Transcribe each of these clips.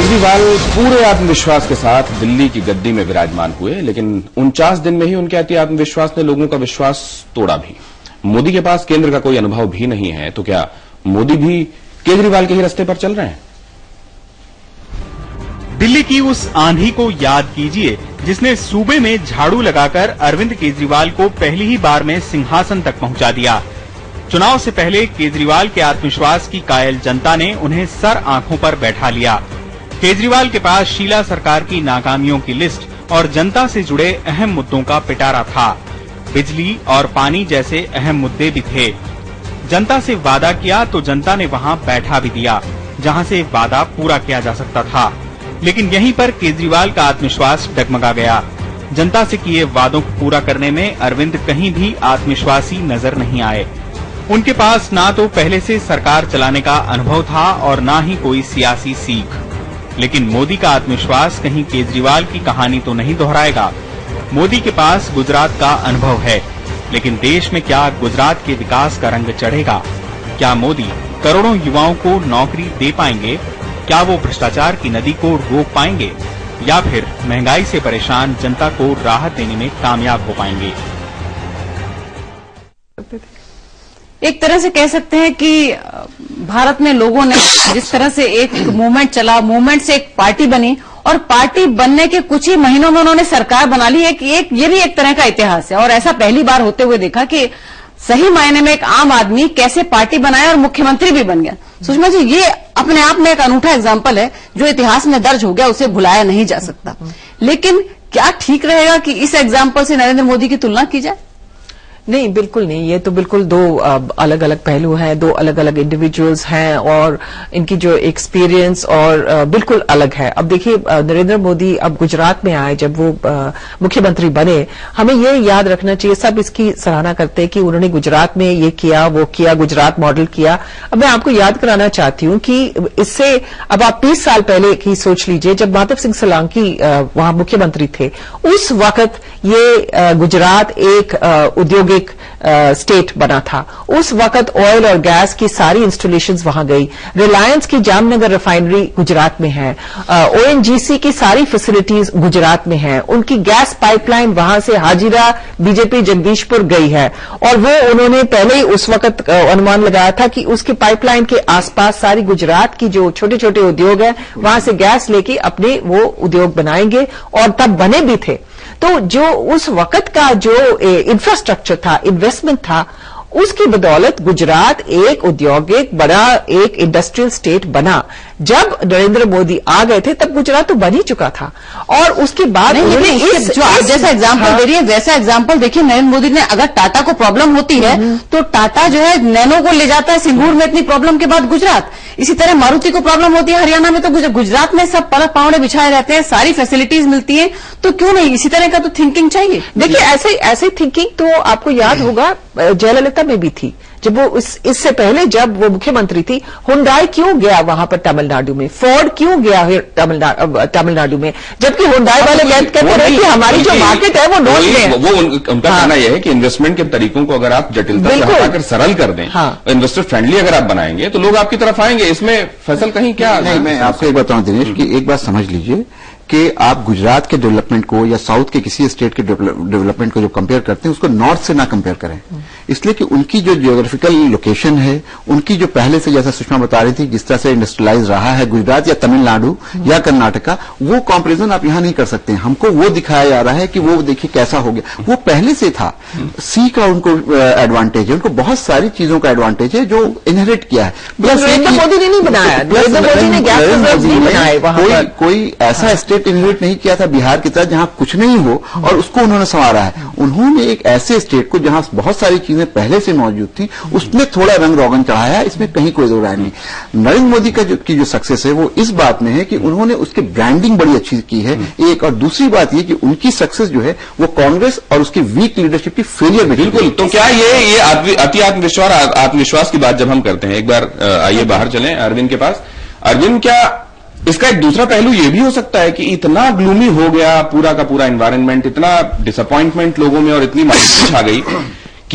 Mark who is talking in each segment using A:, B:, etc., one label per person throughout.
A: केजरीवाल पूरे आत्मविश्वास के साथ दिल्ली की गद्दी में विराजमान हुए, लेकिन 49 दिन में ही उनके अति आत्मविश्वास ने लोगों का विश्वास तोड़ा भी। मोदी के पास केंद्र का कोई अनुभव भी नहीं है, तो क्या मोदी भी केजरीवाल के ही रास्ते पर चल रहे हैं?
B: दिल्ली की उस आंधी को याद कीजिए जिसने सूबे में झाड़ू लगाकर अरविंद केजरीवाल को पहली ही बार में सिंहासन तक पहुंचा दिया। चुनाव से पहले केजरीवाल के आत्मविश्वास की कायल जनता ने उन्हें सर आंखों पर बैठा लिया। केजरीवाल के पास शीला सरकार की नाकामियों की लिस्ट और जनता से जुड़े अहम मुद्दों का पिटारा था। बिजली और पानी जैसे अहम मुद्दे भी थे। जनता से वादा किया तो जनता ने वहां बैठा भी दिया जहां से वादा पूरा किया जा सकता था, लेकिन यहीं पर केजरीवाल का आत्मविश्वास डगमगा गया। जनता से किए वादों को पूरा करने में अरविंद कहीं भी आत्मविश्वासी नजर नहीं आए। उनके पास ना तो पहले से सरकार चलाने का अनुभव था और ना ही कोई सियासी सीख। लेकिन मोदी का आत्मविश्वास कहीं केजरीवाल की कहानी तो नहीं दोहराएगा। मोदी के पास गुजरात का अनुभव है, लेकिन देश में क्या गुजरात के विकास का रंग चढ़ेगा? क्या मोदी करोड़ों युवाओं को नौकरी दे पाएंगे? क्या वो भ्रष्टाचार की नदी को रोक पाएंगे या फिर महंगाई से परेशान जनता को राहत देने में कामयाब हो पाएंगे?
C: एक तरह से कह सकते हैं कि भारत में लोगों ने जिस तरह से एक मूवमेंट चला, मूवमेंट से एक पार्टी बनी और पार्टी बनने के कुछ ही महीनों में उन्होंने सरकार बना ली है कि ये भी एक तरह का इतिहास है। और ऐसा पहली बार होते हुए देखा कि सही मायने में एक आम आदमी कैसे पार्टी बनाया और मुख्यमंत्री भी बन गया। सुषमा जी, ये अपने आप में एक अनूठा एग्जाम्पल है जो इतिहास में दर्ज हो गया, उसे भुलाया नहीं जा सकता। लेकिन क्या ठीक रहेगा कि इस एग्जाम्पल से नरेंद्र मोदी की तुलना की जाए?
D: नहीं, बिल्कुल नहीं। ये तो बिल्कुल दो अलग अलग पहलू हैं, दो अलग अलग इंडिविजुअल्स हैं और इनकी जो एक्सपीरियंस और बिल्कुल अलग है। अब देखिए, नरेंद्र मोदी अब गुजरात में आए, जब वो मुख्यमंत्री बने, हमें ये याद रखना चाहिए, सब इसकी सराहना करते हैं कि उन्होंने गुजरात में ये किया, वो किया, गुजरात मॉडल किया। अब मैं आपको याद कराना चाहती हूँ कि इससे अब आप 30 साल पहले की सोच लीजिए, जब माधव सिंह सोलंकी वहां मुख्यमंत्री थे, उस वक्त ये गुजरात एक औद्योगिक स्टेट बना था। उस वक्त ऑयल और गैस की सारी इंस्टॉलेशंस वहां गई। रिलायंस की जामनगर रिफाइनरी गुजरात में है, ओएनजीसी की सारी फैसिलिटीज गुजरात में है, उनकी गैस पाइपलाइन वहां से हाजिरा बीजेपी जगदीशपुर गई है और वो उन्होंने पहले ही उस वक्त अनुमान लगाया था कि उसकी पाइपलाइन के आसपास सारी गुजरात की जो छोटे छोटे उद्योग है वहां से गैस लेके अपने वो उद्योग बनाएंगे और तब बने भी थे। तो जो उस वक्त का जो इंफ्रास्ट्रक्चर था, इन्वेस्टमेंट था, उसकी बदौलत गुजरात एक औद्योगिक बड़ा एक इंडस्ट्रियल स्टेट बना। जब नरेंद्र मोदी आ गए थे तब गुजरात तो बन ही चुका था और उसके बाद उन्होंने
C: जो आप जैसा एग्जाम्पल दे रही है वैसा एग्जाम्पल देखिए, नरेंद्र मोदी ने, अगर टाटा को प्रॉब्लम होती है तो टाटा जो है नैनो को ले जाता है सिंगूर में इतनी प्रॉब्लम के बाद गुजरात। इसी तरह मारुति को प्रॉब्लम होती है हरियाणा में तो गुजरात में सब पलक पावड़े बिछाए रहते हैं, सारी फैसिलिटीज मिलती है, तो क्यों नहीं इसी तरह का तो थिंकिंग चाहिए।
D: देखिए, ऐसे थिंकिंग तो आपको याद होगा जयललिता में भी थी। जब वो इससे पहले जब वो मुख्यमंत्री थी, हुंडई क्यों गया वहां पर तमिलनाडु में, फोर्ड क्यों गया तमिलनाडु में, जबकि हुंडई वाले कहते रहे कि हमारी जो मार्केट है वो नॉर्थ में है।
A: वो उनका कहना यह है कि इन्वेस्टमेंट के तरीकों को अगर आप जटिलता से हटाकर सरल कर दें, इन्वेस्टर फ्रेंडली अगर आप बनाएंगे तो लोग आपकी तरफ आएंगे। इसमें फैसल कहीं क्या?
E: नहीं, मैं आपको एक बताऊं दिनेश कि एक बात समझ लीजिए कि आप गुजरात के डेवलपमेंट को या साउथ के किसी स्टेट के डेवलपमेंट को जो कंपेयर करते हैं उसको नॉर्थ से ना कंपेयर करें, इसलिए कि उनकी जो जियोग्राफिकल लोकेशन है, उनकी जो पहले से, जैसा सुषमा बता रही थी, जिस तरह से इंडस्ट्रियलाइज रहा है गुजरात या तमिलनाडु या कर्नाटका, वो कंपैरिजन आप यहां नहीं कर सकते। हमको वो दिखाया जा रहा है कि वो देखिए कैसा हो गया, वो पहले से था। सी का उनको एडवांटेज है, उनको बहुत सारी चीजों का एडवांटेज है जो इनहेरिट किया है।
D: नरेंद्र मोदी ने नहीं बनाया, नरेंद्र मोदी ने गैस रिजर्व नहीं बनाए वहां।
E: कोई ऐसा स्टेट इनहेरिट नहीं किया था बिहार की तरह जहां कुछ नहीं हो और उसको उन्होंने संवारा है। उन्होंने एक ऐसे स्टेट को जहां बहुत सारी चीजें पहले से मौजूद थी उसमें थोड़ा रंग रोगन चढ़ाया है, इसमें कहीं कोई दो राय नहीं। नरेंद्र मोदी की जो सक्सेस है वो इस बात में है कि उन्होंने उसकी ब्रांडिंग बड़ी अच्छी की है, एक। और दूसरी बात ये कि उनकी सक्सेस जो है वो कांग्रेस और उसकी वीक लीडरशिप की फेलियर में।
A: बिल्कुल। तो क्या ये अति आत्मविश्वास की बात जब हम करते हैं, एक बार आइए बाहर चलें अरविंद के पास। अरविंद, क्या इसका एक दूसरा पहलू यह भी हो सकता है कि इतना ग्लूमी हो गया पूरा का पूरा एनवायरनमेंट, इतना डिसअपॉइंटमेंट लोगों में और इतनी मायूसी छा गई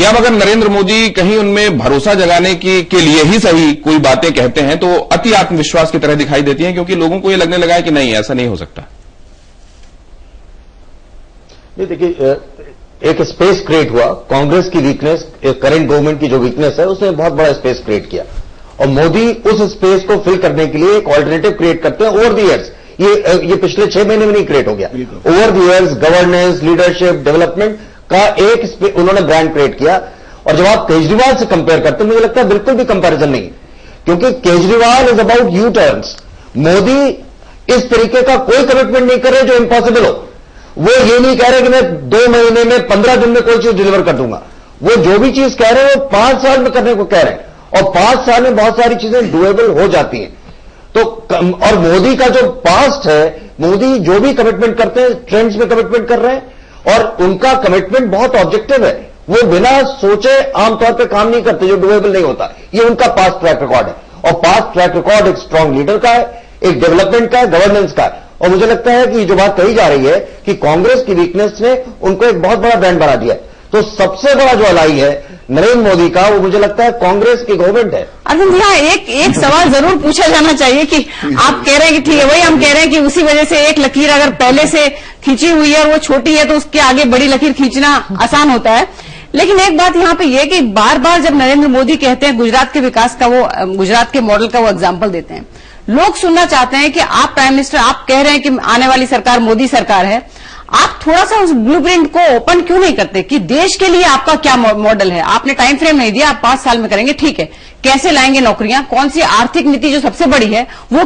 A: कि अब अगर नरेंद्र मोदी कहीं उनमें भरोसा जगाने के लिए ही सही कोई बातें कहते हैं तो अति आत्मविश्वास की तरह दिखाई देती हैं, क्योंकि लोगों को ये लगने लगा है कि नहीं, ऐसा नहीं हो सकता।
F: ये देखिए, एक स्पेस क्रिएट हुआ, कांग्रेस की वीकनेस, करंट गवर्नमेंट की जो वीकनेस है उसने बहुत बड़ा स्पेस क्रिएट किया, और मोदी उस स्पेस को फिल करने के लिए एक ऑल्टरनेटिव क्रिएट करते हैं ओवर द इयर्स। ये पिछले 6 महीने में नहीं क्रिएट हो गया, over the years governance, leadership, development का एक उन्होंने ब्रांड क्रिएट किया। और जब आप केजरीवाल से कंपेयर करते हैं, मुझे लगता है बिल्कुल भी कंपैरिजन नहीं, क्योंकि Kejriwal is about you turns. Modi इस तरीके का कोई कमिटमेंट नहीं कर रहे जो इम्पॉसिबल हो। वो ये नहीं कह रहे कि मैं 2 महीने में 15 दिन में कोई चीज डिलीवर कर दूंगा। वो जो भी चीज कह रहे हैं वो 5 साल में करने को कह रहे हैं, और 5 साल में बहुत सारी चीजें डुएबल हो जाती हैं। तो और मोदी का जो पास्ट है, मोदी जो भी कमिटमेंट करते हैं ट्रेंड्स में कमिटमेंट कर रहे हैं, और उनका कमिटमेंट बहुत ऑब्जेक्टिव है। वो बिना सोचे आमतौर पर काम नहीं करते जो डुएबल नहीं होता। ये उनका पास्ट ट्रैक रिकॉर्ड है, और पास्ट ट्रैक रिकॉर्ड एक स्ट्रांग लीडर का है, एक डेवलपमेंट का है, गवर्नेंस का है। और मुझे लगता है कि जो बात कही जा रही है कि कांग्रेस की वीकनेस ने उनको एक बहुत बड़ा ब्रांड बना दिया है, तो सबसे बड़ा जो अलाई है नरेंद्र मोदी का, वो मुझे लगता है कांग्रेस की गवर्नमेंट है।
C: अरविंद, यहाँ एक सवाल जरूर पूछा जाना चाहिए कि आप कह रहे हैं कि ठीक है, वही हम कह रहे हैं कि उसी वजह से एक लकीर अगर पहले से खींची हुई है और वो छोटी है तो उसके आगे बड़ी लकीर खींचना आसान होता है। लेकिन एक बात यहाँ पे ये कि बार बार जब नरेंद्र मोदी कहते हैं गुजरात के विकास का, वो गुजरात के मॉडल का वो एग्जाम्पल देते हैं, लोग सुनना चाहते हैं कि आप प्राइम मिनिस्टर, आप कह रहे हैं कि आने वाली सरकार मोदी सरकार है, आप थोड़ा सा उस ब्लूप्रिंट को ओपन क्यों नहीं करते कि देश के लिए आपका क्या मॉडल है? आपने टाइम फ्रेम नहीं दिया, आप 5 साल में करेंगे, ठीक है, कैसे लाएंगे नौकरियां, कौन सी आर्थिक नीति जो सबसे बड़ी है वो